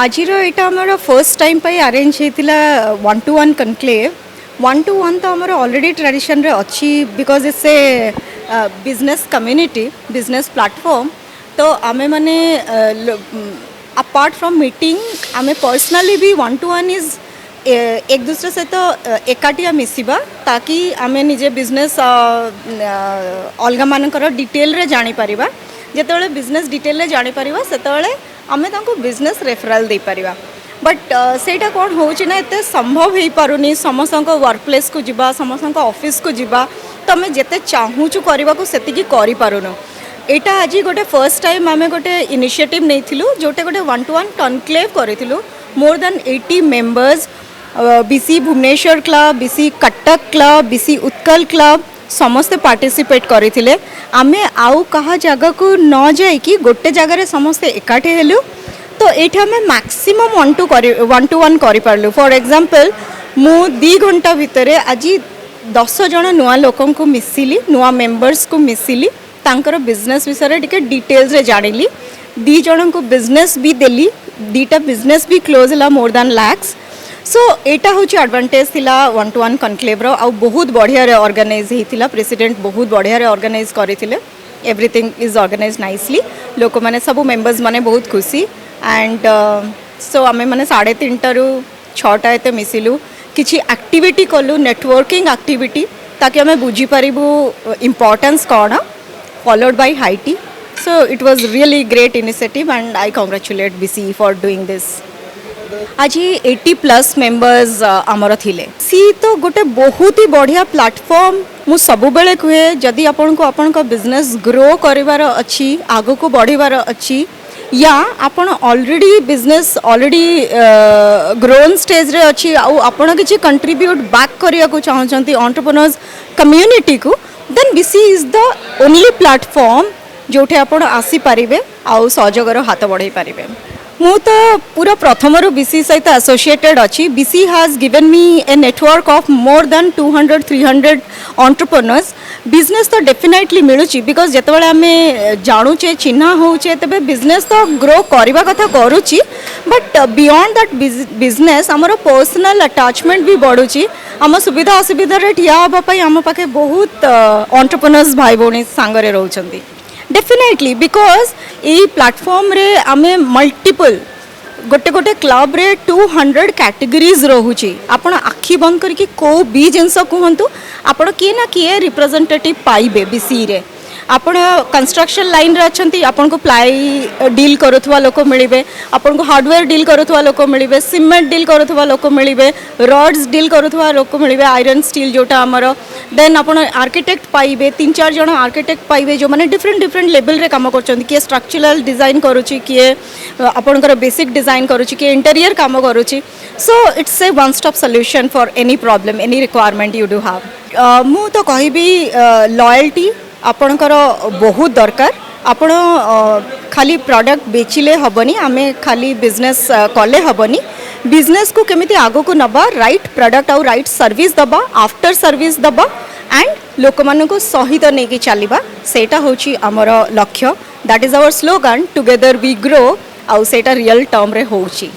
आज यहाँ आमर फर्स्ट टाइम अरेंज होता 1-to-1 कनक्लेव 1-to-1 तो आमर ऑलरेडी ट्रेडिशन रे अच्छी because it's a business community business platform तो आमे माने अपार्ट फ्रॉम मीटिंग आमे पर्सनली भी 1-to-1 इज एक दूसरे से तो एकाटिया मिसिबा ताकि आमे निजे बिजनेस अलग मानकर डिटेल रे जानी परिबा जेतेबेले बिजनेस डिटेल रे जानी परिबा सेतेबेले आमे तांको बिजनेस रेफरल दे परिबा बट सेटा कौन होची ना एते संभव हो पारुनी समस्त वर्क प्लेस को जिबा समस्त ऑफिस को जिबा तो आमे जेते चाहूचु करबा को सेतिकी करि पारुनो एटा आज गोटे फर्स्ट टाइम आमे गोटे इनिशिएटिव नेथिलु जोटे गोटे 1-to-1 कनक्लेव करिथिलु more than 80 members BC Bhubaneswar club BC Cuttack club BC Utkal club समस्ते पार्टिसिपेट करथिले आमे आउ कहा जगह को न जाई कि गोटे जगह समस्ते एकाठी हेलु तो एठा में मैक्सिमम 1-to-1 करि पारलु फॉर एग्जांपल मु 2 घंटा भितरे आज 10 जन नुआ लोकन को मिसिली नुआ मेंबर्स को मिसिली तांकर बिजनेस विषय टिके डिटेल्स रे जानिली 2 जन को बिजनेस भी देली 2टा बिजनेस भी क्लोज हला मोर देन लैक्स सो एटा हूँ एडवांटेज थिला 1-to-1 कनक्लेव रो आ बहुत बढ़िया रे ऑर्गेनाइज हेतिला प्रेसिडेंट बहुत बढ़िया रे ऑर्गेनाइज करिथिले एवरीथिंग इज ऑर्गेनाइज नाइसली लोक माने सब मेंबर्स माने बहुत खुशी एंड सो आमे माने 3:30 रु 6टा एते मिसिलु किछि एक्टिविटी कलु नेटवर्किंग एक्टिविटी ताकि आमे बुझी परिबु इंपोर्टेंस कोना followed by हाईटी so it was really great initiative and I congratulate BC for doing this आज 80+ मेंबर्स आमर थिले सी तो गोटे बहुत ही बढ़िया प्लेटफॉर्म मु सबु बेले कहे जदि आपन को आपन का बिजनेस ग्रो करिवार अछि आगो को बढ़िवार अछि या आपन already business already grown stage रे अछि आ आपन किछि कंट्रीब्यूट बैक करिया को चाहछंती एंटरप्रेन्योर्स कम्युनिटी को then BC is the only platform जोठे आपन आसी परिबे आ सहयोगर हाथ बढ़ाई परिबे मु तो पूरा प्रथमरु बीसी सहित एसोसिएटेड अच्छी BC has given me a network of more than 200-300 entrepreneurs business तो डेफिनेटली मिलुची बिकॉज जेतेबेले आमे जानुचे चिन्हा होउचे तबे बिजनेस तो ग्रो करबा कथा करूची बट बियॉन्ड दैट बिजनेस हमर पर्सनल अटैचमेंट भी बढ़ुची आम सुविधा असुविधा रे ठिया होबा पई आम पाखे बहुत एंटरप्रेन्योर्स भाई भौणी सांगरे रहउचंती डेफिनेटली बिकॉज ये प्लेटफॉर्म रे आमे मल्टीपल गोटे गोटे क्लब रे 200 कैटेगरीज रोहुची आपण आखि बंद करके को भी जिनस कहतु आपण किए ना किए रिप्रेजेंटेटिव पाइबे बीसी रे आपण कंस्ट्रक्शन लाइन रे अछंती आपण को प्लाई डील करुथवा लोक मिलिबे आपण को हार्डवेयर डील करुथवा लोक मिलिबे सीमेंट डील करुथवा लोक मिलिबे रॉड्स डील करुथवा लोक मिलिबे आयरन स्टील जोटा हमर देन आपण आर्किटेक्ट पाइबे 3-4 जन आर्किटेक्ट पाइबे जो माने डिफरेंट लेवल रे काम करछंती किए स्ट्रक्चरल डिजाइन करूची किए आपणकर बेसिक डिजाइन करूची किए इंटीरियर काम करूची so it's a one stop solution for any problem any requirement you do have मु तो कहबी लॉयल्टी आपणकर बहुत दरकार आपण खाली प्रोडक्ट बेचिले हबनी आमे खाली बिजनेस कले हबनी बिजनेस को केमिति आगो को नबा राइट प्रोडक्ट और राइट सर्विस दबा आफ्टर सर्विस दबा एंड लोक मान को सहित नहीं कि चलिबा सेटा होची हमर लक्ष्य that is our slogan together we grow आउ सेटा रियल टर्म रे होची।